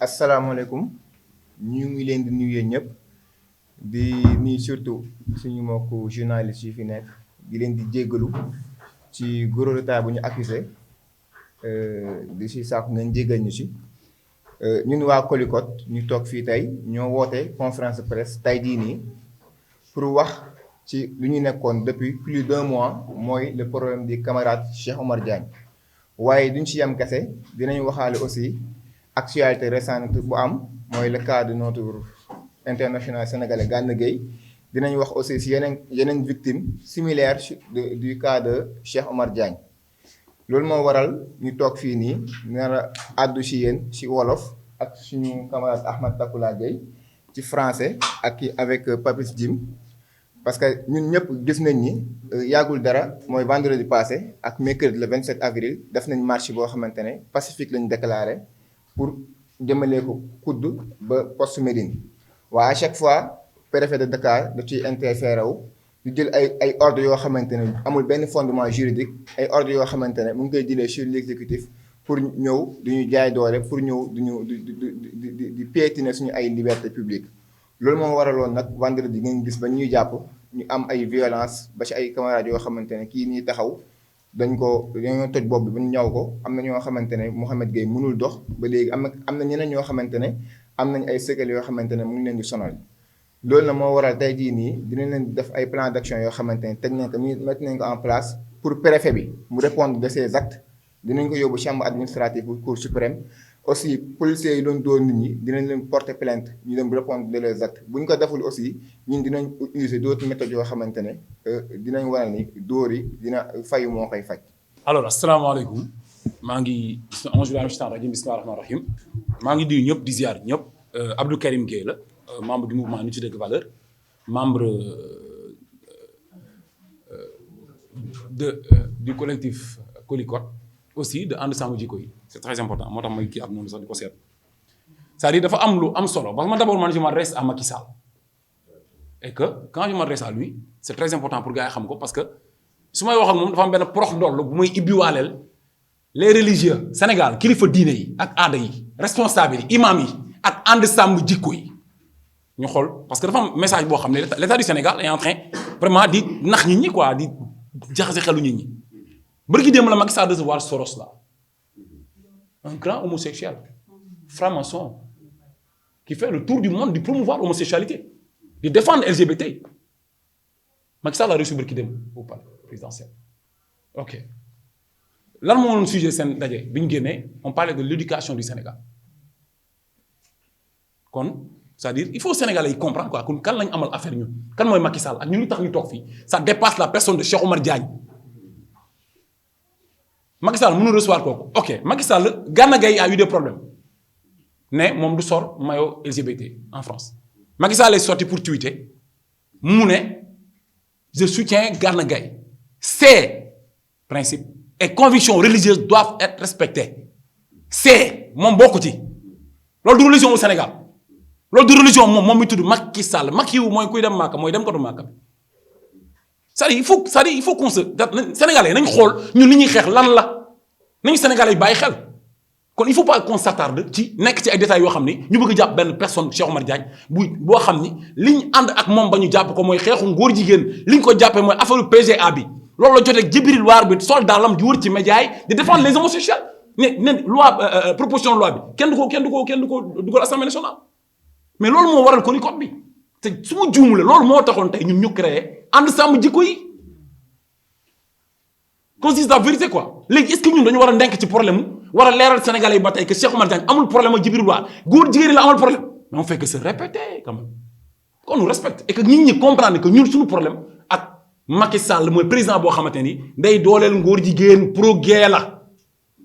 asalaamaaleykum ñu ngi leen di nuyu ñëpp di nuyu surtout suñu mbokku journaliste yi fi nekk di leen di jéggalu ci gros retard bu ñu accusé di si sàkku ngeen jéggal ñu si ñun waa Colicot ñu toog fii tey ñoo woote conférence de presse tey jii nii pour wax ci lu ñu nekkoon depuis plus d'un mois mooy le problème du camarade Cheikh Oumar Diagne waaye duñ ci yam kese dinañ waxaale aussi actualité récente bu am mooy le cas de notre international sénégalais Gana Gueye dinañ wax aussi si yeneen victime similaire du cas de Cheikh Oumar Diagne loolu moo waral ñu toog fii nii nar a àddu si yéen si wolof ak suñu camarade Ahmed Takoula Gueye ci français ak avec Papis Jim parce que ñun ñëpp gis nañ ni yàggul dara mooy vendredi passé ak mercredi le 27 avril def nañ marche boo xamante ne pacifique lañu déclaré pour jëmalee ko kudd ba poste Médine waaye à chaque fois préfet de Dakar da ciy interféré wu di jël ay ordres yoo xamante ne amul benn fondement juridique ay ordres yoo xamante ne mu ngi koy jëlee sur l'exécutif pour ñëw du ñu jaay doole pour ñëw di piétiner suñu ay liberté publique loolu moo waraloon nag vendredi ngeen gis ba ñuy jàpp ñu am ay violence ba ci ay camarades yoo xamante ne kii nii taxaw dañoo toj bopp bi ba ñu ñaw ko am na ñoo xamante ne Mouhamed Gueye mënul dox ba léegi am na ñeneen ñoo xamante ne am nañ ay séquelles yoo xamante ne mu ngi leen di sonal loolu na moo waral tey jii nii dinañ leen def ay plan d'action yoo xamante ne teg nañ ko mettre nañ ko en place pour préfet bi mu répondre de ses actes dinañ ko yóbbu chambre administrative bu cour suprême aussi policiers yi doon dóor nit ñi dinañ leen porter plainte ñu dem répondre de leurs actes bu ñu ko deful aussi ñun dinañ utiliser d'autres méthodes yoo xamante ne dinañ waral ni dóor yi dina fayu moo koy faj. alors asalaamaaleykum maa ngi auzu billaahi mina shaytaani rajiim bismillaahi rahmaani rahiim maa ngi nuyu ñëpp di ziar ñëpp Abdou Karim Gueye la membre du mouvement Nittu Dëgg Valeurs membre du collectif Colicot aussi de ànd sàmm jikko yi c'est très important moo tax may kii ak noonu sax di ko seet c'est-à-dire dafa am lu am solo parce que man d'abord man je m'adresse à Macky Sall et que quand je m'adresse à lui c'est très important pour gars yi xam ko parce que su may wax ak moom dafa am benn prox ndoll bu may ibbiwaaleel les religieux Sénégal kilifa diine yi ak aada yi responsable yi imam yi ak ànd sàmm jikko yi ñu xool parce que dafa am message boo xam ne l'état du Sénégal est en train vraiment di nax nit ñi quoi di jaxase xelu nit ñi bërki démb la Macky Sall recevoir Soros là un grand homosexuel franc-maçon qui fait le tour du monde di promouvoir l'homosexualité di défendre LGBT Macky Sall a reçu bërki démb au palais présidentiel ok lan moo doon sujet seen daje bi ñu génnee on parlait de l'éducation du Sénégal kon c'est-à-dire il faut Sénégalais yi comprendre quoi kon kan lañu amal affaire ñun kan mooy Macky Sall ak ñun lu tax ñu toog fii ça dépasse la personne de Cheikh Oumar Diagne Macky Sall mënul recevoir kooku ok Macky Sall Gana Gueye a eu des problèmes ne moom du sor maillot LGBT en France Macky Sall est sorti pour tweeter mu ne je soutiens Gana Gueye ces principes et convictions religieuses doivent être respectées c'est moom bokku ci loolu du religion au Sénégal loolu du religion moom mi tudd Macky Sall Macky wu mooy kuy dem Màkka mooy dem ko du Màkka bi c'est-à-dire il faut qu'on se Sénégalais nañ xool ñun li ñuy xeex lan la nañu Sénégalais yi bàyyi xel kon il faut pas qu'on s'attarde ci nekk ci ay détails yoo xam ni ñu bëgg a jàpp benn personne Cheikh Oumar Diagne boo xam ni liñ ànd ak moom ba ñu jàpp ko mooy xeexu ngóor jigéen liñ ko jàppee mooy affaire PGA bi loolu la jotee ak Djibril War bi soldat lam di wër ci médias yi di défendre les homosexuels ne loi proposition de loi bi kenn du ko dugal Assemblée nationale mais loolu moo waral Colicot bi te su ma juumule loolu moo taxoon tey ñun ñu créé ànd sàmm jikko yi qu'on dise la vérité quoi léegi est-ce que ñun dañu war a ndenk ci problème mu war a leeral Sénégalais yi ba tey que Cheikh Oumar Diagne amul problème ak Djibril War góor jigéen la amul problème mais on fait que se répéter quand même qu'on nous respecte et que nit ñi comprendre que ñun suñu problème ak Macky Sall mooy président boo xamante ni day dooleel ngóor jigéen pro-gay la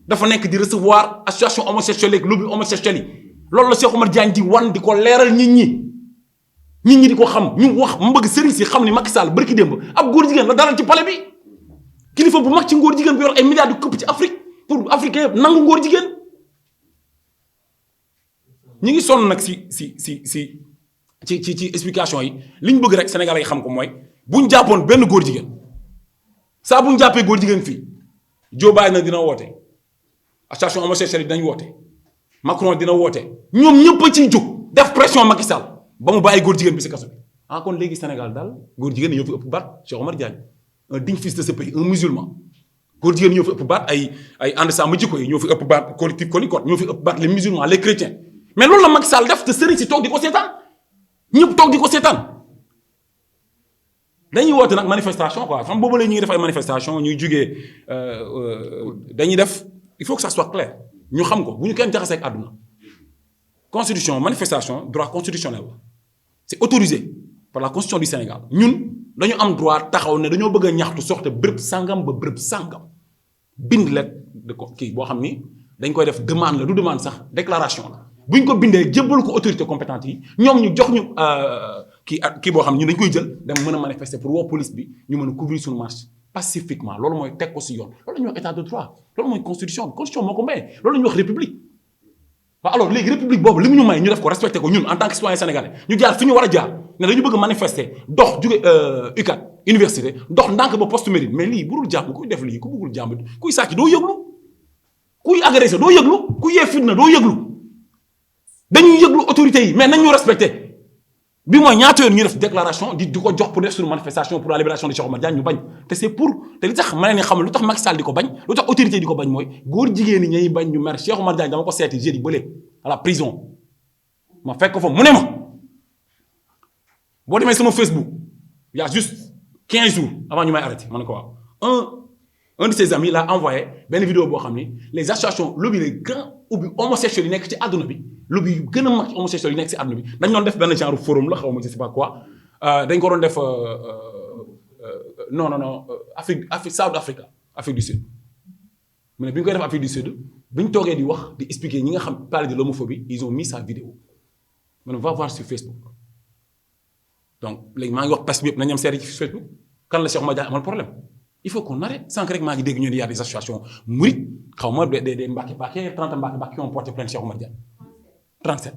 dafa nekk di recevoir association homosexuelle ak lobby homosexuel yi loolu la Cheikh Oumar Diagne di wan di ko leeral nit ñi di ko xam ñu wax mu bëgg sëriñ si xam ni Macky Sall barki démb ab góor jigéen la dalal ci palais bi kilifa bu mag ci ngóor jigéen bu yor ay milliards du këpp ci Afrique pour africain yëpp nangu ngóor jigéen ñi ngi sonn nag ci explication yi li ñu bëgg rek Sénégalais yi xam ko mooy buñ jàppoon benn góor jigéen saa buñ jàppee góor jigéen fii Joe Biden na dina woote association homosexuelle yi dinañ woote Macron dina woote ñoom ñëpp a ciy jóg def pression Macky Sall ba mu bàyyi góor jigéen bi si kaso bi kon léegi Sénégal daal góor jigéen ñoo fi ëpp baat Cheikh Omar Diagne un digne fils de ce pays un musulman góor jigéen ñoo fi ëpp baat ay ànd sàmm jikko yi ñoo fi ëpp baat collectif Colicot ñoo fi ëpp baat les musulmans les chrétiens mais loolu la Macky Sall def te sëriñ si toog di ko seetaan ñëpp toog di ko seetaan dañuy woote nag manifestation quoi xam boobu la ñu ngi def ay manifestation ñuy jugee dañuy def il faut que ça soit clair ñu xam ko bu ñu kenn jaxasee ak àdduna constitution manifestation droit constitutionnel la c'est autorisé par la constitution du Sénégal ñun dañu am droit taxaw ne dañoo bëgg a ñaxtu soxte bërëb sangam ba bërëb sangam bind lettre de ko kii boo xam ni dañ koy def demande la du demande sax déclaration la bu ñu ko bindee jébbal ko autorité compétente yi ñoom ñu jox ñu kii boo xam ne ñun dañ koy jël dem mën a manifester pour woo police bi ñu mën a couvrir suñu marche pacifiquement loolu mooy teg ko si yoon loolu la ñuy wax état de droit loolu mooy constitution moo ko maye loolu la ñuy wax république waaw alors léegi république boobu li mu ñu may ñu def ko respecté ko ñun en tant que citoyen sénégalais ñu jaar fi ñu war a jaar ne dañu bëgg manifester dox jóge UCAD université dox ndànk ba poste mérite mais lii burul jàmm kuy def lii ku bëggul jàmm kuy sàcc doo yëglu kuy agressé doo yëglu ku yee fitna doo yëglu dañuy yëglu autorités yi mais nañ ñu respecté bi mooy ñaata yoon ñu def déclaration di ko jox pour def suñu manifestation pour la libération de Cheikh Omar Diagne ñu bañ te c'est pour te li tax ma ne xam lu tax Macky Sall di ko bañ lu tax autorité di ko bañ mooy góor jigéen ñi ñuy bañ ñu mer Cheikh Omar Diagne dama ko seeti jeudi bële à la prison ma fekk ko fa mu ne ma boo demee sama Facebook il y a juste 15 jours avant ñu may arrêté ma ne ko waaw un de ses amis l'a envoyé benn vidéo boo xam ni les associations lobby les grands ubbi homosexuels yi nekk ci àdduna bi lobby yu gën a mag ci homosexuels yi nekk ci àdduna bi dañ doon def benn genre forum la xaw ma je sais pas quoi dañ ko doon def non Afrique South Africa Afrique du Sud mu ne bi ñu koy def Afrique du Sud bi ñu toogee di wax di expliquer ñi nga xam parler de l'homophobie ils ont mis sa vidéo ma ne va voir sur Facebook donc léegi maa ngi wax presse bi yëpp nañu am seeti ci Facebook kan la Cheikh Omar Diagne amal problème il faut qu'on arrête sànq rek maa ngi dégg ñu ne y a des associations mourides xaw ma des Mbàkke 30 Mbàkke qui ont porté plainte Cheikh Omar Diagne 37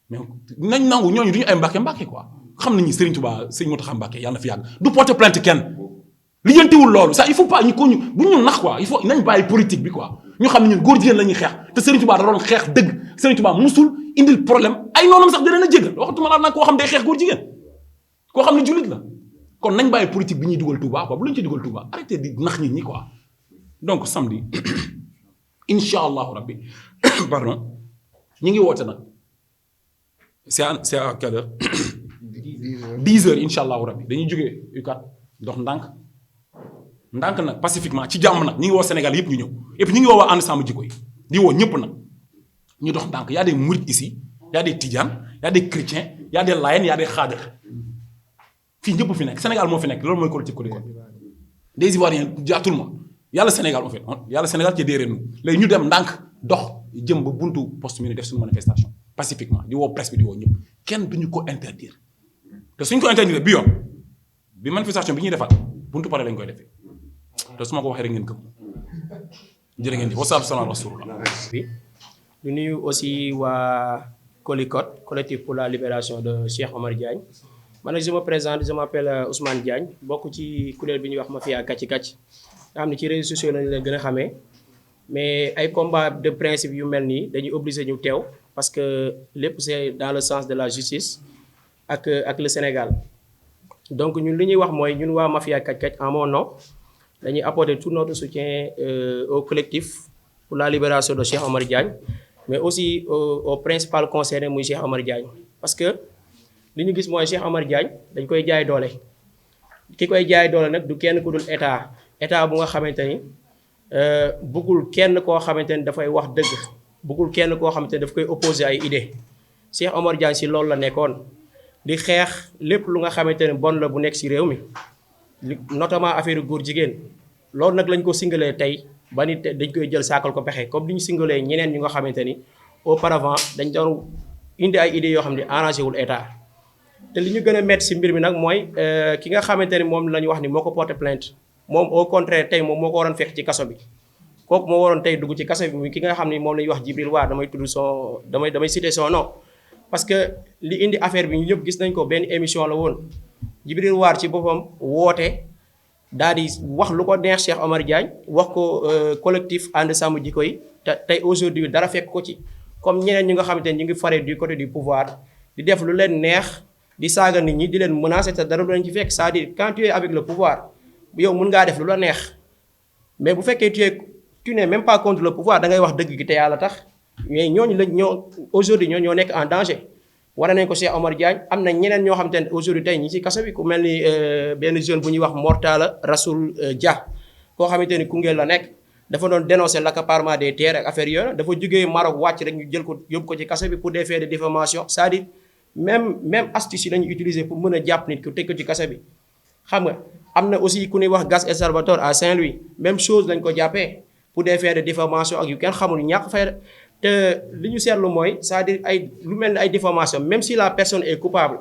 mais nañ nangu ñooñu du ñu ay Mbàkke quoi xam nañu Serigne Touba Serigne Mountakha Mbàkke yàlla na fi yàgg du porté plainte kenn lijjantiwul loolu ça il faut pas ñu ko ñu bu ñu nax quoi il faut nañ bàyyi politique bi quoi ñu xam ne ñun góor jigéen la ñuy xeex te Serigne Touba da doon xeex dëgg Serigne Touba musul indil problème ay noonam sax dina la jégal waxatuma la nag koo xam day xeex góor jigéen koo xam ne jullit la kon nañ bàyyi politique bi ñuy dugal Touba quoi bu lañu ci dugal Touba arrêtez di nax nit ñi quoi donc samedi incha allahu rabbi pardon ñu ngi woote nag c'est à quelle heure 10 heures incha allahu rabbi dañuy jógee UCAD dox ndànk nag pacifiquement ci jàmm nag ñu ngi woo Sénégal yëpp ñu ñëw et puis ñu ngi woo waa ànd sàmm jikko yi di woo ñëpp nag ñu dox ndànk y a des mourides ici y a des tidianes y a des chrétiens y a des layènes y a des xaadir fii ñëpp fi nekk Sénégal moo fi nekk loolu mooy collectif Colicot des Ivoiriens y a tout le monde yàlla Sénégal en fait yàlla Sénégal ci derrière nous léegi ñu dem ndànk dox jëm ba buntu poste mi def suñu manifestation pacifiquement di woo presse bi di woo ñëpp kenn duñu ko interdire te suñ ko interdire bi yoon bi manifestation bi ñuy defaat buntu pare lañ koy defee te su ma ko waxee rek ngeen gëm jërë ngeen di wasalaatu salaam rasulullah di nuyu aussi waa Colicot collectif pour la libération de Cheikh Omar Diagne man nag je me présente je m'appelle Ousmane Diagne bokk ci kuréel bi ñuy wax mafia kàcci kàcc nga xam ne ci réseaux sociaux lañu leen gën a xamee mais ay combat de principe yu mel nii dañuy obligé ñu teew parce que lépp c'est dans le sens de la justice ak le Sénégal donc ñun li ñuy wax mooy ñun waa mafia kàcc kàcc en mon nom dañuy apporter tout notre soutien au collectif pour la libération de Cheikh Omar Diagne mais aussi au principal concerné muy Cheikh Omar Diagne parce que li ñu gis mooy Cheikh Omar Diagne dañ koy jaay doole ki koy jaay doole nag du kenn ku dul état bu nga xamante ni bëggul kenn koo xamante ni dafay wax dëgg bëggul kenn koo xamante ni daf koy opposer ay idées Cheikh Omar Diagne si loolu la nekkoon di xeex lépp lu nga xamante ni bon la bu nekk si réew mi notamment affaire góor jigéen loolu nag lañ ko singalee tey ba ni dañ koy jël saakal ko pexe comme li ñu singalee ñeneen ñu nga xamante ni auparavant dañ doon indi ay idées yoo xam ne arrangé wul état te li ñu gën a métti si mbir mi nag mooy ki nga xamante ni moom la ñu wax ni moo ko porté plainte moom au contraire tey moom moo ko waroon fekk ci kaso bi kooku moo waroon tey dugg ci kaso bi muy ki nga xam ni moom la ñuy wax Djibril War damay tudd son damay citer son nom parce que li indi affaire bi ñu ñëpp gis nañ ko benn émission la woon Djibril War ci boppam woote daal di wax lu ko neex Cheikh Omar Diagne wax ko collectif ànd sàmm jikko yi te tey aujourd'hui dara fekk ko ci comme ñeneen ñi nga xamante ne ñu ngi faree du côté du pouvoir di def lu leen neex di saaga nit ñi di leen menacer te dara du leen ci fekk c'est-à-dire quand tu es avec le pouvoir yow mën ngaa def lu la neex mais bu fekkee tu n'es même pas contre le pouvoir da ngay wax dëgg gi te yàlla tax mais ñooñu la aujourd'hui ñoo nekk en danger. war nañ ko Cheikh Omar Diagne am na ñeneen ñoo xamante ne aujourd'hui tey ñi ci kaso bi ku mel ni benn jeune bu ñuy wax Mortala Rasoul Dia koo xamante ni Koungheul la nekk dafa doon dénoncer l'accaparement des terres ak affaire yooyu dafa jógee Maroc wàcc rek ñu jël ko yóbbu ko ci kaso bi pour des faits de diffamation c'est-à-dire même astuce yi la ñu utiliser pour mën a jàpp nit ku teg ko ci kaso bi. xam nga am na aussi ku ñuy wax Gas El Salvador à Saint-Louis même chose lañ ko jàppee pour des faits de diffamation ak yu kenn xamul ñàkk fay. te li ñu seetlu mooy c'est-à-dire ay lu mel ni ay diffamation même si la personne est coupable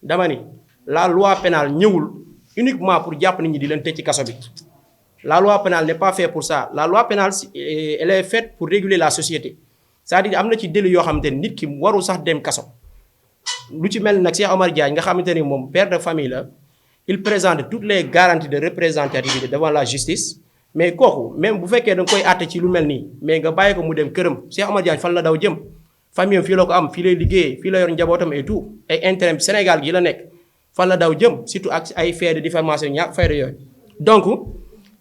dama ni la loi pénale ñëwul uniquement pour jàpp nit ñi di leen tëj ci kaso bi la loi pénale n'est pas faite pour ça la loi pénale elle est faite pour réguler la société c'est-à-dire am na ci délit yoo xamante ni nit ki warul sax dem kaso lu ci mel ni nag Cheikh Omar Diagne nga xamante ni moom père de famille la il présente toutes les garanties de représentativité devant la justice mais kooku même bu fekkee da nga koy àtte ci lu mel nii mais nga bàyyi ko mu dem këram Cheikh Omar Diagne fan la daw jëm famille fii la ko am fii lay liggéeyee fii la yor njabootam et tout ay intérêt Sénégal gi la nekk fan la daw jëm surtout ak ay faits de diffamation ñàkk fayda yooyu. donc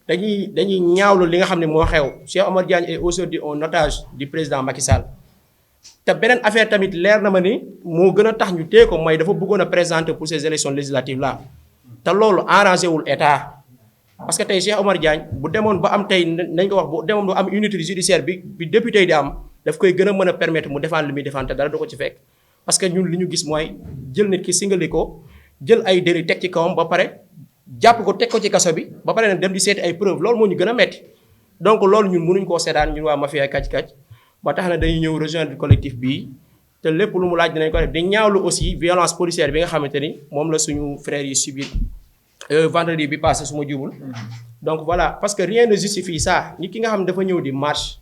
dañuy ñaawlu li nga xam ne moo xew Cheikh Omar Diagne est aujourd'hui un otage du président Macky Sall te beneen affaire tamit leer na ma ni moo gën a tax ñu téye ko mooy dafa bëggoon a présenter pour ces élections législatives là te loolu arrangé wul état. parce que tey Cheikh Omar Diagne bu demoon ba am tey nañ ko wax bu demoon ba am unité judiciaire bi député yi di am daf koy gën a mën a permettre mu défendre li muy défendre te dara du ko ci fekk parce que ñun li ñu gis mooy jël nit ki singali ko jël ay délit teg ci kawam ba pare jàpp ko teg ko ci kaso bi ba pare nag dem di seeti ay preuve loolu moo ñu gën a metti donc loolu ñun mënuñ koo seetaan ñun waa Mafia kàcc-kàcc ba tax na dañuy ñëw rejoindre collectif bii te lépp lu mu laaj dinañ ko def di ñaawlu aussi violence policière bi nga xamante ni moom la suñu frères yi subir vendredi bi passé su ma jubul donc voilà parce que rien ne justifie ça nit ki nga xam ne dafa ñëw di marche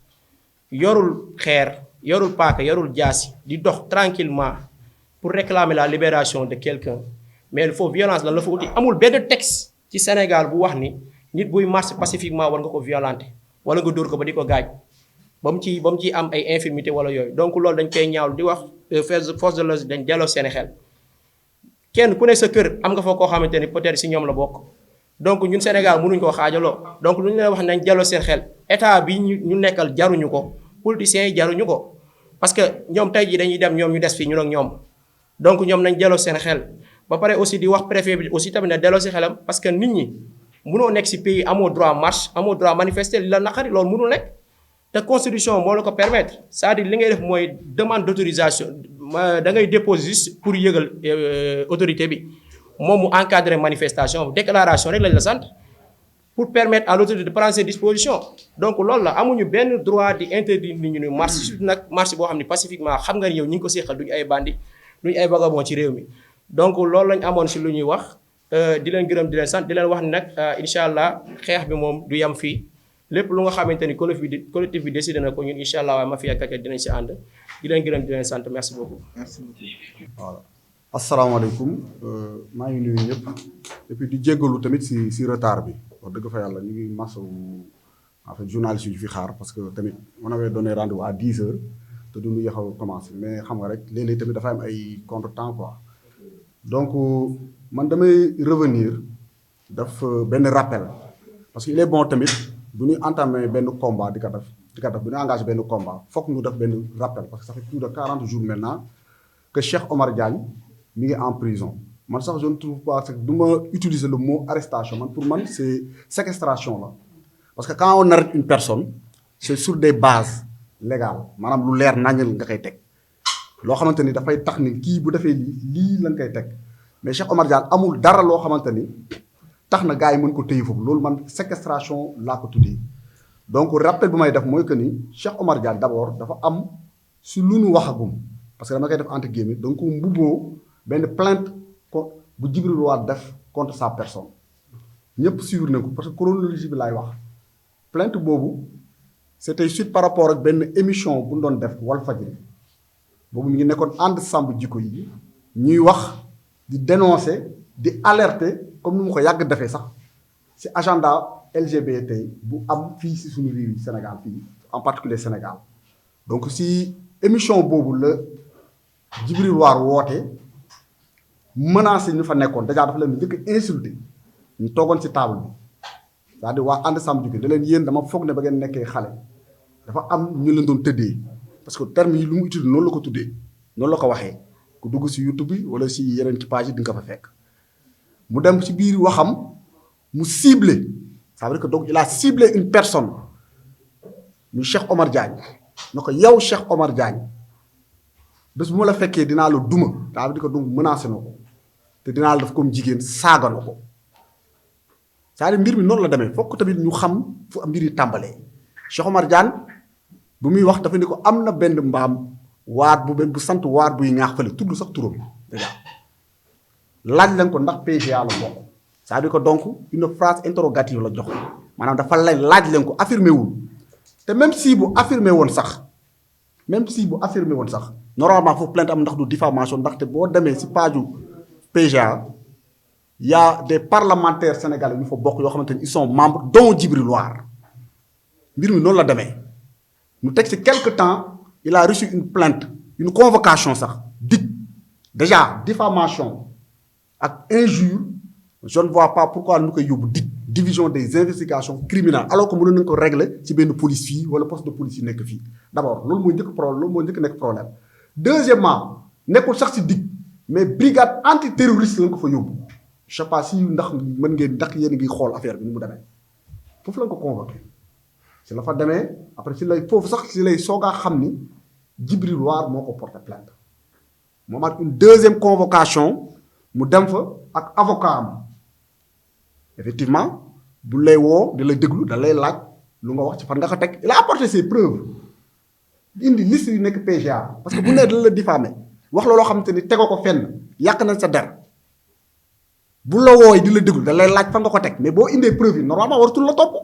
yorul xeer yorul paaka yorul jaasi di dox tranquillement pour réclamer la libération de quelqu'un mais il faut violence lan la fa uti amul benn texte ci Sénégal bu wax ni nit buy marche pacifiquement war nga ko violenter wala nga dóor ko ba di ko gaañ ba mu ciy am ay infirmité wala yooyu donc loolu dañ koy ñaawlu di wax force de l'ordre dañ delloo seen xel kenn ku ne sa kër am nga fa koo xamante ni peut-être si ñoom la bokk donc ñun Sénégal mënuñ koo xaajaloo donc lu ñu leen wax nañ delloo seen xel état bi ñu nekkal jaruñu ko politiciens yi jaruñu ko parce que ñoom tey jii dañuy dem ñoom ñu des fii ñun ak ñoom donc ñoom nañ delloo seen xel ba pare aussi di wax préfet bi aussi tamit ne delloo si xelam parce que nit ñi mënoo nekk si pays amoo droit marche amoo droit manifester li la naqari loolu mënul nekk te constitution moo la ko permettre c'est-à-dire li ngay def mooy demande d'autorisation da ngay déposer juste pour yëgal autorité bi moom mu encadrer manifestation déclaration rek lañ la sant pour permettre à l'autorité de prendre ses dispositions donc loolu la amuñu benn droit di interdire nit ñu ni marche surtout nag marche boo xam ne pacifiquement xam nga ni yow ñi ngi ko séqal duñu ay bandi duñu ay vagabond ci réew mi donc loolu lañ amoon si lu ñuy wax di leen gërëm di leen sant di leen wax ni nag incha allah xeex bi moom du yem fii lépp lu nga xamante ni collectif bi décidé na ko ñun incha allah waaye Mafia Kàcc dinañ si ànd di leen gërëm di leen sant merci beaucoup. merci beaucoup. voilà asalaamaaleykum maa ngi nuyu ñëpp et puis di jéggalu tamit si retard bi wax dëgg fa yàlla ñu ngi masawu en fait journaliste yu fi xaar parce que tamit on avait donné rendez-vous à 10 heures te duñu yéex a commencé mais xam nga rek léeg-léeg tamit dafa am ay contretemps quoi donc man damay revenir daf benn rappel parce que il est bon tamit bu ñuy entamer benn combat di ko def bu ñu engagé benn combat foog ñu def benn rappel parce que ça fait plus de 40 jours maintenant que Cheikh Omar Diagne mi ngi en prison man sax je ne trouve pas que du ma utiliser le mot arrestation man pour man c'est séquestration la parce que quand on arrête une personne c'est sur des bases légales maanaam lu leer naññal nga koy teg loo xamante ni dafay tax ni kii bu defee lii lañ koy teg mais Cheikh Omar Diagne amul dara loo xamante ni tax na gars yi mën ko téye foofu loolu man séquestration laa ko tuddee donc rappel bu may def mooy que ni Cheikh Omar Diagne d'abord dafa am si lu nu waxagum parce que dama koy def entre guillemets donc mbubboo benn plainte ko bu Djibril Wade def contre sa personne ñëpp suivre na ko parce que chronologie bi laay wax plainte boobu c'était suite par rapport ak benn émission bu ñu doon def Walfadjri boobu ñu ngi nekkoon ànd sàmm jikko yi ñuy wax di dénoncer di alerter comme ni mu ko yàgg defee sax ci agenda LGBT bu am fii ci suñu réew yi Sénégal fii en particulier Sénégal donc si émission boobu la Djibril War woote menacé ñu fa nekkoon déjà dafa leen njëkk a insulté ñu toogoon ci table bi c'est-à-dire waa ànd sàmm jikko da leen yéen dama foog ne ba ngeen nekkee xale dafa am ñu leen doon tëddee parce que terme yi lu mu utilisé noonu la ko tuddee noonu la ko waxee ku dugg ci YouTube bi wala ci yeneen ci page yi di nga ko fa fekk mu dem ci biir waxam mu ciblé ça veut dire que donc il a ciblé une personne muy Cheikh Omar Diagne na ko yow Cheikh Omar Diagne bés bu ma la fekkee dinaa la duma ça veut dire que donc menacé na ko te dinaa la def comme jigéen saaga na ko c'est-à-dire mbir mi noonu la demee fokk tamit ñu xam fu mbir yi tàmbalee Cheikh Omar Diagne bu muy wax dafa ni ko am na benn mbaam waat bu sant waat buy ñaax fële tudd sax turam déjà laaj leen ko ndax PGA la bokk c'est-à-dire que donc une phrase interrogative la jox maanaam dafa lay laaj leen ko affirmé wul te même si bu affirmé woon sax normalement foofu plainte am ndax du diffamation ndaxte boo demee si page PGA y a des parlementaires sénégalais yu fa bokk yoo xamante ni ils sont membres dont Djibril War mbir mi noonu la demee ñu teg si quelque temps il a reçu une plainte une convocation sax dig déjà diffamation ak injure je ne vois pas pourquoi ñu koy yóbbu dig division des investigations criminelles alors que mënoon nañu ko régler ci benn police fii wala poste de police yi nekk fii d'abord loolu mooy njëkk nekk problème deuxièmement nekkul sax si dig mais brigade antiterroriste lañ ko fa yóbbu je sais pas si ndax mën ngeen ndax yéen a ngi xool affaire bi ni mu demee foofu lañ ko convoqué si la fa demee après si lay soogaa xam ni Djibril War moo ko porté plainte moo mat une deuxième convocation mu dem fa ak avocat am effectivement bu lay woo di la déglu da lay laaj lu nga wax ci fan nga ko teg il a apporté ses preuves indi liste yu nekk PGA parce que bu nee da la diffamé wax la loo xamante ni tegoo ko fenn yàq nañ sa der bu la wooy di la déglu da lay laaj fan nga ko teg mais boo indee preuve yi normalement waratul la topp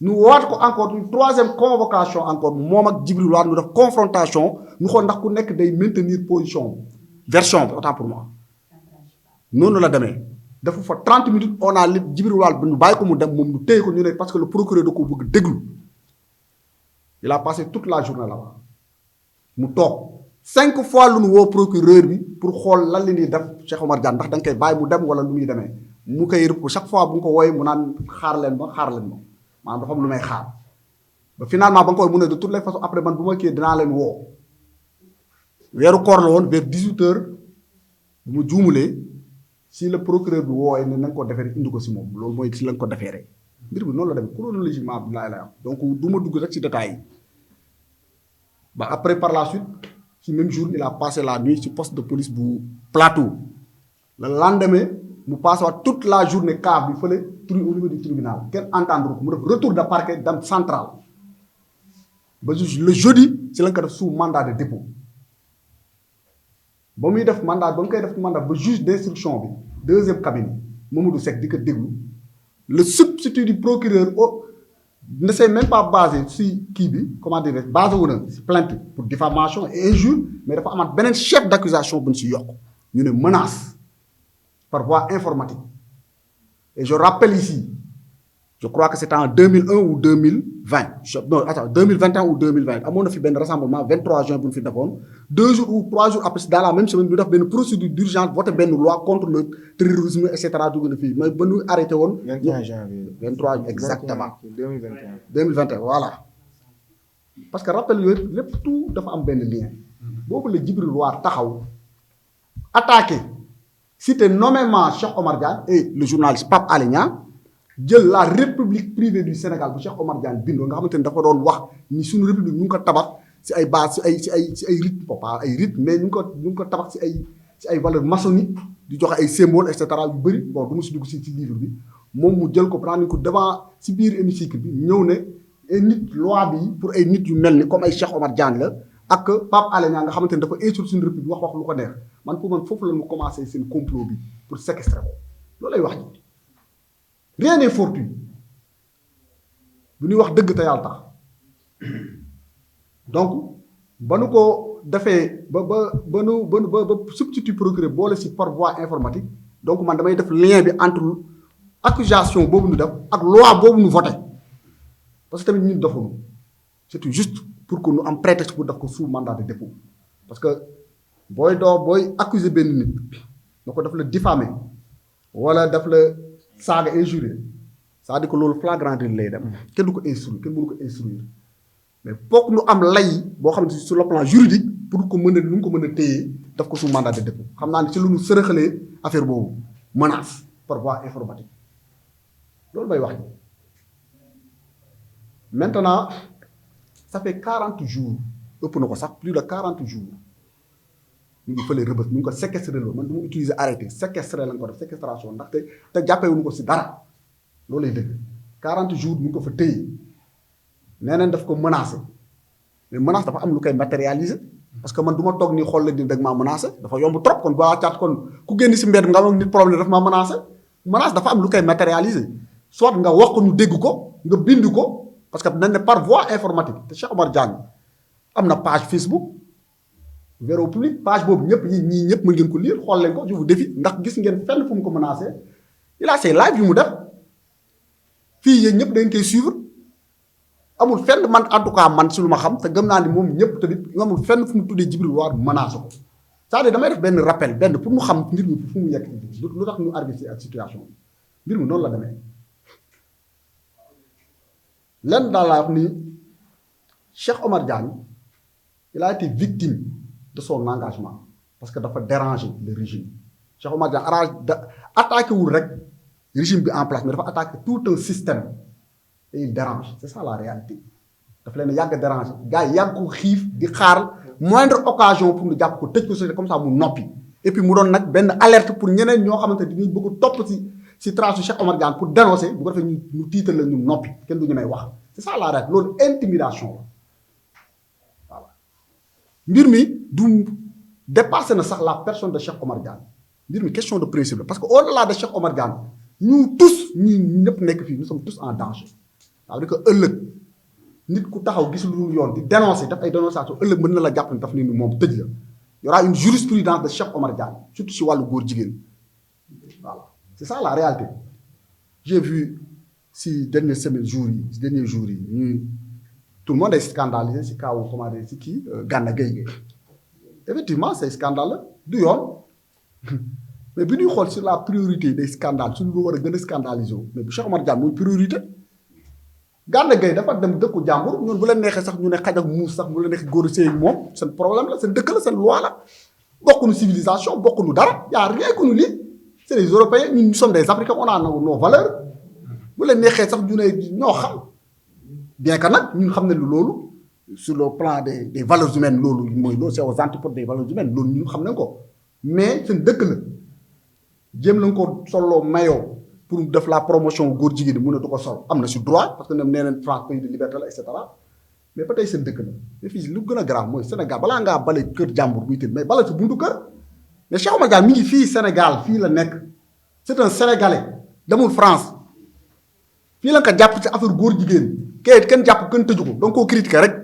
ñu woote ko encore une troisième convocation encore moom ak Djibril War ñu def confrontation ñu xool ndax ku nekk day maintenir position version bi autant pour moi noonu la demee dafa fa 30 minutes on a li Djibril War bi ñu bàyyi ko mu dem moom ñu téye ko ñu ne parce que le procureur da ko bëgg déglu il a passé toute la journée là-bas mu toog 5 fois lu nu woo procureur bi pour xool lan la ñuy def Cheikh Omar Diagne ndax da nga koy bàyyi mu dem wala lu muy demee mu koy rëpp chaque fois bu nga ko wooyee mu naan xaar leen ma maanaam dafa am lu may xaar ba finalement ba nga koy mu ne de toutes les façons après man bu ma kii dinaa leen woo weeru koor la woon vers 18h bu ma juumulee si le procureur bi wooyee ne na nga ko defee indi ko si moom loolu mooy si la nga ko defee rek mbir bi noonu la dem chronologiquement bi lay am donc du ma dugg rek si détails yi ba après par la suite ci même jour il a passé la nuit ci poste de police bu Plateau le lendemain mu passé waat toute la journée cave bi fële au niveau du tribunal kenn entendre ko mu def retour de parquet dem central ba le jeudi ci lañ ko def sous mandat de dépôt ba muy def mandat ba mu koy def mandat ba juge d'instruction bi deuxième cabinet Mamadou Seck di ko déglu le substitut du procureur ne s'est même pas basé si kii bi comment dire basé wu na si plainte pour diffamation et injure mais dafa amaat beneen chef d'accusation bu ñu si yokk ñu ne menace par voie informatique et je rappelle ici je crois que c'était en 2001 ou 2020 non attends 2021 ou 2020 amoon na fi benn rassemblement 23 juin bu ñu fi defoon 2 jours ou 3 jours après dans la même semaine ñu def benn procédure d'urgence voté benn loi contre le terrorisme et cetera dugg na fii mais ba ñu arrêté woon. 21 janvier 23 exactement 2021. 2021 voilà parce que rappel yooyu lépp tout dafa am benn lien boobu la Djibril War taxaw attaqué cité nommément Cheikh Omar Diagne et le journaliste Pape Alé Niang jël la république privée du Sénégal bu Cheikh Omar Diagne bindoo nga xamante ni dafa doon wax ni suñu république ñu ngi ko tabax si ay base si ay rythme pas ay rythme mais ñu ngi ko tabax si ay valeurs maçonniques di joxe ay symboles et cetera yu bëri bon du ma si dugg si livre bi moom mu jël ko prendre ko devant si biir hémicycle bi ñëw ne ay nit loi bi pour ay nit yu mel ni comme ay Cheikh Omar Diagne la ak Pape Alé Niang nga xamante ni dafa insulté suñu république wax lu ko neex man pour man foofu la ñu commencé seen complot bi pour séquestrer ko loolu lay wax ji rien n'est fortuit bu ñuy wax dëgg te yàlla tax donc ba nu ko defee ba substitut procureur boole si par voie informatique donc man damay def lien bi entre accusation boobu ñu def ak loi boobu ñu voté parce que tamit ñun defuñu c'est juste pour que nous am prétexte pour def ko sous mandat de dépôt parce que booy accuser benn nit na ko daf la diffamer wala daf la saaga injurier c'est-à-dire que loolu flagrant délit lay dem kenn du ko instruire kenn mënu ko instruire mais foog nu am lay boo xam ne sur le plan juridique pour ko mën a nu ko mën a téye daf ko sous mandat de dépôt xam naa ne ci lu ñu sërëxalee affaire boobu menace par voie informatique loolu may wax maintenant ça fait 40 jours ëpp na ko sax plus de 40 jours ñu ngi fële rëbës ñu ngi ko séquestré loolu man du ma utiliser arrêté séquestré lañ ko def séquestration ndaxte te jàppewuñu ko si dara loolu lay dëgg 40 jours ñu ngi ko fa téye nee nañ daf ko menacé mais menace dafa am lu koy matérialiser parce que man du ma toog nii xool la ni dag maa menacé dafa yomb trop kon boo caat kon ku génn si mbedd nga am nit problème daf maa menacé menace dafa am lu koy matérialiser soit nga wax ko ñu dégg ko nga bind ko parce que nañ ne par voie informatique te Cheikh Omar Diagne am na page Facebook Vero Public page boobu ñëpp ñii ñëpp mën ngeen ko lire xool leen ko je vous défie ndax gis ngeen fenn fu mu ko menacé il a ses live yu mu def fii yéen ñëpp da ngeen koy suivre amul fenn man en tout cas man si lu ma xam te gëm naa ni moom ñëpp tamit amul fenn fu mu tuddee Djibril War menacé ko c'est-à-dire damay def benn rappel benn pour mu xam mbir mi fu mu yegg lu tax ñu arrivé ak situation bi mbir mi noonu la demee lenn daal laa wax ni Cheikh Omar Diagne il a été victime de son engagement parce que dafa déranger le régime Cheikh Omar Diagne attaqué wul rek régime bi en place mais dafa attaqué tout un système et il dérange c'est ça la réalité dafa leen yàgg déranger gars yi yàgg ko xiif di xaar moindre occasion pour ñu jàpp ko tëj ko société comme ça mu noppi et puis mu doon nag benn alerte pour ñeneen ñoo xamante ni bëgg topp si trace Cheikh Omar Diagne pour dénoncer bu ko defee ñu tiital la ñu noppi kenn du ñu may wax c'est ça la réalité loolu intimidation la voilà mbir mi du dépassé na sax la personne de Cheikh Omar Diagne mbir mi question de principe la parce que au-delà de Cheikh Omar Diagne ñu tous ñi ñëpp nekk fii nous sommes tous en danger ça veut dire que ëllëg nit ku taxaw gis lu dul yoon di dénoncer daf ay dénonciation ëllëg mën na la jàpp ni daf ni moom tëj la y aura une jurisprudence de Cheikh Omar Diagne surtout si wàllu góor jigéen voilà c'est ça la réalité j'ai vu si dernière semaine jours yi ñuy tout le monde est scandalisé si kaw comment dire si kii Gana Gueye effectivement c'est scandaleux du yoon mais bi ñuy xool sur la priorité des scandales suñu lu war a gën a scandaliser mais bu Cheikh Omar Diagne mooy priorité Gana Gueye dafa dem dëkku jàmbur ñun bu leen neexee sax ñu ne xaj ak muus sax bu leen neexee góor sëy moom seen problème la seen dëkk la seen loi la bokkuñu civilisation bokkuñu dara y a rien que nous lii c'est les Européens ñun nous sommes des Africains on a nos valeurs bu leen neexee sax ñu ne ñoo xam bien que nag ñun xam ne loolu sur le plan des valeurs humaines loolu mooy loolu c'est aux antipodes des valeurs humaines loolu ñun xam nañ ko mais seen dëkk la jéem lañ ko solo mayoo pour def la promotion góor jigéen mu ne du ko sol am na si droit parce que ñoom nee nañ France pays de liberté la et cetera mais ba tey seen dëkk la mais fii lu gën a grave mooy Sénégal balaa ngaa bale kër jàmbur buy tëdd mais bale sa buntu kër mais Cheikh Omar Diagne mi ngi fii Sénégal fii la nekk c'est un Sénégalais demul France fii la nga ko jàpp ci affaire góor jigéen kenn jàpp kenn tëju ko donc koo critiquer rek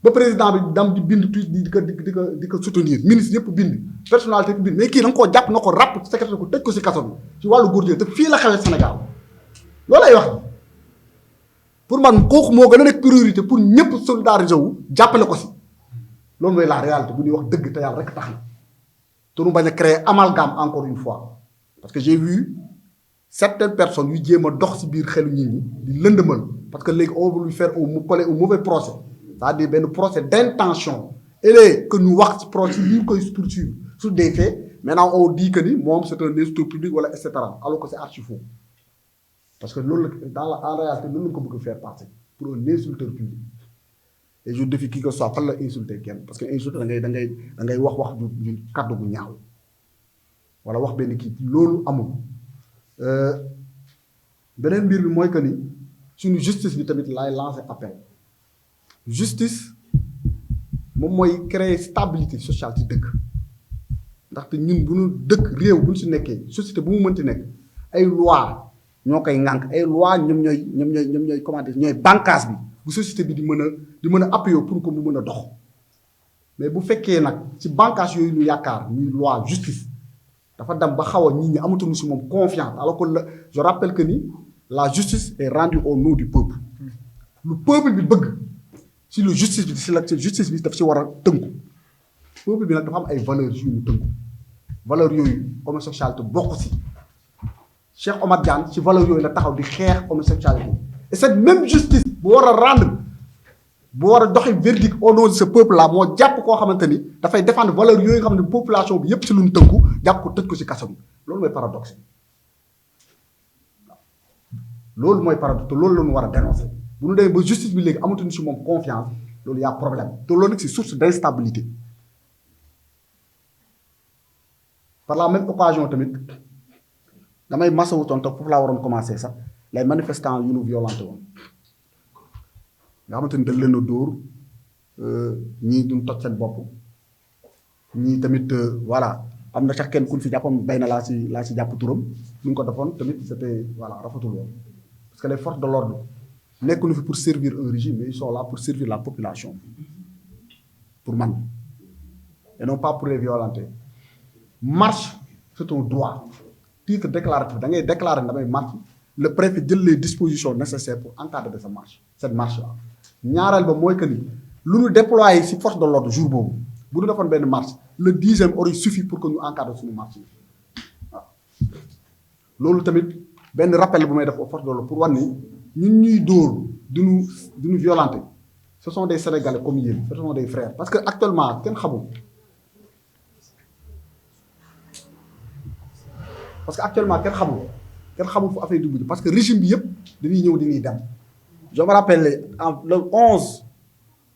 ba président bi dam di bind tuuti di ko soutenir ministre yëpp bind personnalité bi bind mais kii da nga koo jàpp na ko ràpp secrétaire ko tëj ko si kaso bi ci wàllu góor jigéen te fii la xewee Sénégal loolu lay wax pour man kooku moo gën a nekk priorité pour ñëpp solidariser wu jàppale ko si loolu mooy la réalité bu ñuy wax dëgg te yàlla rek tax na te nu bañ a créer amalgame encore une fois parce que j'ai vu certaines personnes yu jéem a dox si biir xelu nit ñi di lëndëmal parce que léegi on veut lui faire coller un mauvais procès c'est-à-dire benn procès d'intention et que ñu wax ci procès yi ñu koy poursuivre sur des faits maintenant on dit que ni moom c'est un instructeur public wala et cetera alors que c'est archi faux parce que loolu en réalité loolu la ko bëgg faire passer pour un instructeur public et je défie qui que ce soit fan la insulter kenn parce que insulter da ngay wax du kàddu gu ñaaw wala wax benn kii loolu amul beneen mbir bi mooy que ni suñu justice bi tamit laay lancer appel justice moom mooy créer stabilité sociale ci dëkk ndaxte ñun bu ñu dëkk réew bu ñu si nekkee société bu mu mënti nekk ay loi ñoo koy ŋànk ay loi ñoom ñooy comment dire ñooy bànqaas bi bu société bi di mën a appuyer pour que mu mën a dox mais bu fekkee nag ci bànqaas yooyu ñu yaakaar ñuy loi justice dafa dem ba xaw a nit ñi amatuñu si moom confiance alors que je rappelle que ni la justice est rendue au nom du peuple lu peuple bi bëgg si le justice bi si la justice bi daf ci war a tënku peuple bi nag dafa am ay valeurs yu ñu tënku valeurs yooyu homosexualité bokk si Cheikh Omar Diagne ci valeurs yooyu la taxaw di xeex homosexualité et cette même justice bu war a rendre bu war a doxi verdict au nom de ce peuple là moo jàpp koo xamante ni dafay défendre valeurs yooyu nga xam ne population bi yépp ci lu ñu tënku jàpp ko tëj ko ci kaso bi loolu mooy paradoxe loolu mooy paradoxe te loolu la ñu war a dénoncer bu ñu demee ba justice bi léegi amatuñu ci moom confiance loolu y a problème te loolu nag c'est source d'instabilité par la même occasion tamit damay masawu toon te foofu laa waroon commencer sax les manifestants yu ñu violenté woon nga xamante ni dañ leen a dóor ñii duñ toj seen bopp ñii tamit voilà am na sax kenn ku ñu fi jàppoon bay na laa si jàpp turam ñu ko defoon tamit c'était voilà rafetul woon parce que les forces de l'ordre nekkuñu fi pour servir un régime mais ils sont là pour servir la population pour man et non pas pour les violenter marche c'est un droit titre déclaratif da ngay déclarer damay marche le préfet jël les dispositions nécessaires pour encadrer sa marche cette marche là ñaareel ba mooy que ni lu ñu déployer ci force de l'ordre jour boobu bu ñu defoon benn marche le 10e aurait suffi pour que ñu encadrer suñu marche yi waaw loolu tamit benn rappel bu may def aux forces de l'ordre pour war ni ñun ñuy dóor duñu violenter ce sont des Sénégalais comme yéen ce sont des frères parce que actuellement kenn xamul fu affaire dugg parce que régime bi yëpp dañuy ñëw dañuy dem je me rappelle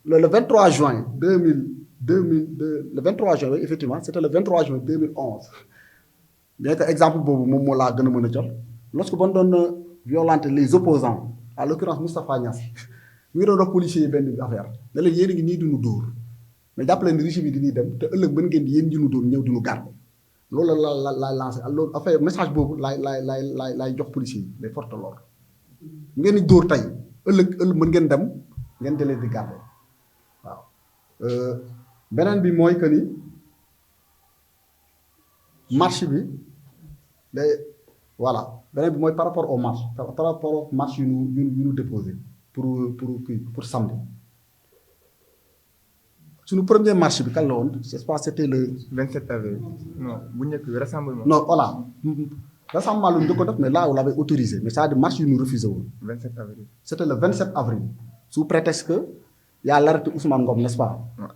le 23 juin 2002 le 23 juin oui, effectivement c'était le 23 juin 2011 bien que exemple boobu moom moo laa gën a mën a jot lorsque ba doon violenter les opposants à l'occurrence Moustapha Niass mu ngi doon wax policiers yi benn affaire ne leen yéen a ngi nii duñu dóor mais jàpp leen régime yi dañuy dem te ëllëg mën ngeen di yéen ñu dóor ñëw duñu garder loolu la lancé loolu affaire message boobu laay jox policiers yi les forces de l'ordre ngeen di dóor tey ëllëg mën ngeen dem ngeen jëlee di garder waaw beneen bi mooy que ni marche bi day voilà beneen bi mooy par rapport aux marches par rapport aux marches yu ñu déposé pour samedi suñu première marche bi kan la woon je pense c'était le 27 avril non bu njëkk bi rassemblement. non voilà rassemblement lu ñu ko def mais là on l'avait autorisé mais c'est-à-dire marche yu ñu refusé woon. 27 avril. c'était le 27 avril sous prétexte que y a l'arrêté Ousmane Ngom n'est-ce pas. non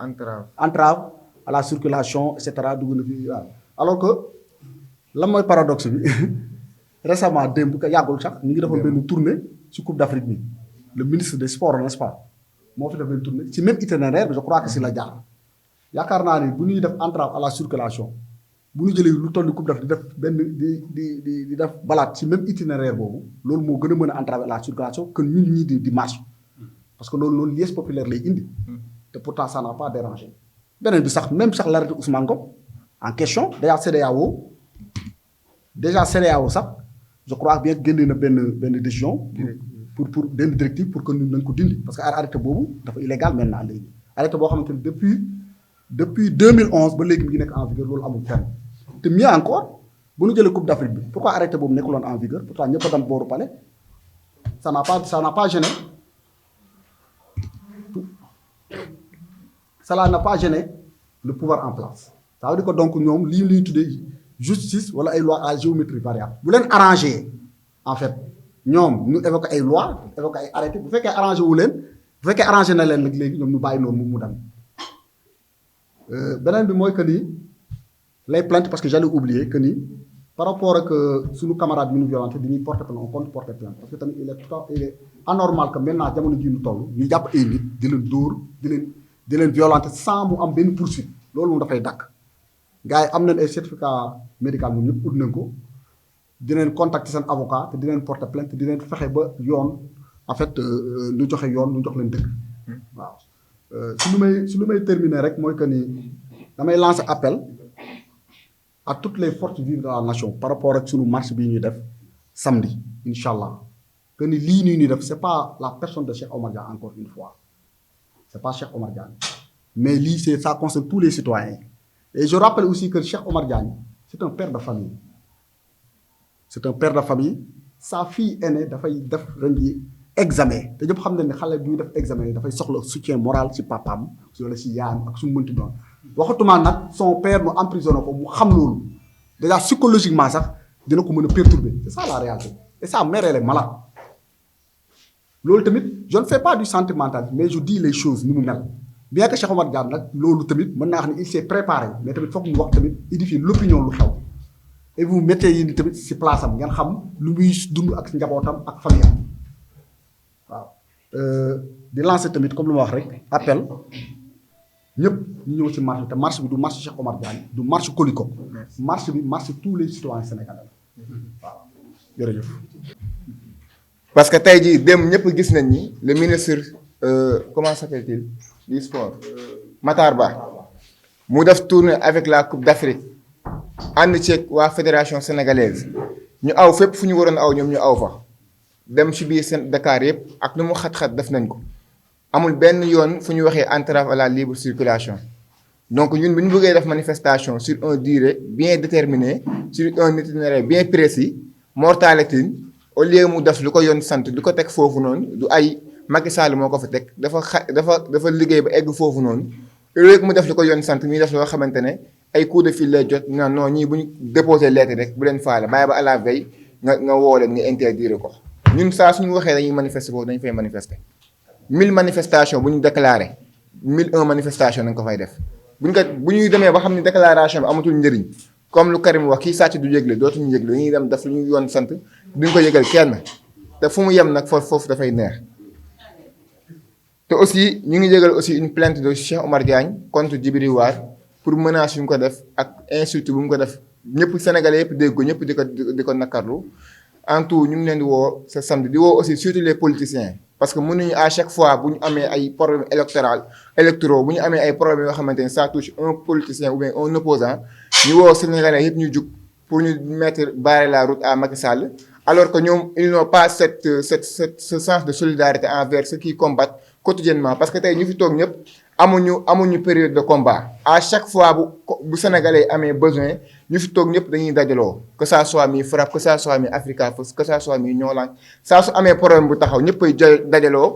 entrave à la circulation et cetera dugg na fi waaw alors que lan mooy paradoxe bi récemment démb ka yàggul sax ñu ngi defoon benn tournée ci Coupe d'Afrique bi le ministre des sports n'est-ce pas moo fi def benn tournée ci même itinéraire je crois que si la jaar yaakaar naa ni bu ñuy def entrave à la circulation bu ñu jëlee lu toll ni Coupe d'Afrique di def benn di def balade ci même itinéraire boobu loolu moo gën a mën a entraver à la circulation que ñun ñii di marche parce que loolu noonu liesse populaire lay indi te pourtant ça n'a pas dérangé beneen bi sax même sax l'arrêté Ousmane Ngom en question déjà CEDEAO sax je crois bien génne na benn décision pour benn directive pour que ñun nañ ko dindi parce que arrêté boobu dafa illégal maintenant léegi arrêté boo xamante ni depuis 2011 ba léegi mi ngi nekk en vigueur loolu amul fenn te mieux encore bu ñu jëlee Coupe d'Afrique bi pourquoi arrêté boobu nekkuloon en vigueur pourtant ñëpp a dem booru palais ça n'a pas gêné cela n'a pas gêné le pouvoir en place ça veut dire que donc ñoom lii ñuy tuddee justice wala ay lois à géométrie variable bu leen arrangé en fait ñoom ñu évoqué ay lois évoqué ay arrêté bu fekkee arrangé wu leen bu fekkee arrangé na leen nag léegi ñoom ñu bàyyi noonu mu dem beneen bi mooy que ni les plaintes parce que j'allais oublier que ni par rapport ak suñu camarades yu ñu violenté dañuy porter plainte on compte porter plainte parce que tamit il est anormal que maintenant jamono jii ñu toll ñu jàpp ay nit di leen dóor di leen violenté sans mu am benn poursuite loolu moom dafay dakk gars yi am nañ ay certificat médical ñun ñëpp ut nañ ko di leen contacter seen avocat te di leen porter plainte di leen fexe ba yoon en fait ñu joxe yoon ñu jox leen dëgg waaw su lu may terminer rek mooy que ni damay lancer appel à toutes les forces vives de la nation par rapport ak suñu marche bii ñuy def samedi incha allah que ni lii nii ñuy def c'est pas la personne de Cheikh Omar Diagne encore une fois c'est pas Cheikh Omar Diagne mais lii ça concerne tous les citoyens et je rappelle aussi que Cheikh Omar Diagne c'est un père de famille sa fille aînée dafay def ren ji examen te ñëpp xam nañ ne xale bi ñuy def examen yi dafay soxla soutien moral ci papaam wala ci yaayam ak su mu mënti doon waxatuma nag son père mu emprisonné ko mu xam loolu déjà psychologiquement sax dina ko mën a perturber c'est ça la réalité et sa mère elle est malade loolu tamit je ne fais pas du sentimental mais je dis les choses ni mu mel bien que Cheikh Omar Diagne nag loolu tamit mën naa xam ne il s'est préparé mais tamit foog ñu wax tamit édifier l'opinion lu xew et vous mettez yi tamit ci place am ngeen xam lu muy dund ak njabootam ak famille am waaw di lancer tamit comme lu ma wax rek appel ñëpp ñu ñëw ci marche bi te marche bi du marche Cheikh Omar Diagne du marche Colicot marche bi marche tous les citoyens sénégalais waaw jërëjëf. parce que tey jii dem ñëpp gis nañ ni le ministre comment s'appelle-t-il du sport Matar Ba mu def tournée avec la Coupe d'Afrique ànd ceeg waa fédération sénégalaise ñu aw fépp fu ñu waroon aw ñoom ñu aw fa dem ci biir seen Dakar yëpp ak nu mu xat-xat def nañ ko amul benn yoon fu ñu waxee entrave à la libre circulation donc ñun bu ñu bëggee def manifestation sur une durée bien déterminée sur un itinéraire bien précis Mor Talla Tine au lieu mu def lu ko yoon sant du ko teg foofu noonu du ay Macky Sall moo ko fa teg dafa liggéey ba egg foofu noonu léegi mu def lu ko yoon sant muy def loo xamante ne ay coup de fil lay jot non ñii bu ñu déposé lettre rek bu leen faale bàyyi ba à la veille nga woo leen nga interdire ko ñun saa suñu waxee dañuy manifester foofu dañu fay manifester 1000 manifestations bu ñu déclaré 1001 manifestation nañ ko fay def bu ñuy demee ba xam ne déclaration bi amatul njëriñ comme lu Karim wax kii sàcc du yëgle dootuñu yëgle dañuy dem def lu ñu yoon sant duñ ko yëgal kenn te fu mu yem nag foofu dafay neex te aussi ñu ngi yëgal aussi une plainte de Cheikh Omar Diagne contre Djibril War pour menace yu mu ko def ak insulte bu mu ko def ñëpp Sénégalais yëpp dégg ko ñëpp di ko nakarlu en tout ñu ngi leen di woo ce samedi di woo aussi surtout les politiciens parce que mënuñu à chaque fois bu ñu amee ay problèmes électoraux bu ñu amee ay problèmes yoo xamante ne ça touche un politicien ou bien un opposant ñu woo Sénégalais yëpp ñu jug pour ñu barrer la route à Macky Sall alors que ñoom ils n'ont pas ce sens de solidarité envers ceux qui combattent quotidiennement parce que tey ñu fi toog ñëpp amuñu période de combat à chaque fois bu Sénégalais amee besoin ñu fi toog ñëpp dañuy dajaloo que ça soit mi FRAPP que ça soit mi Africa First que ça soit mi Ñoolaan saa su amee problème bu taxaw ñëpp ay dajaloo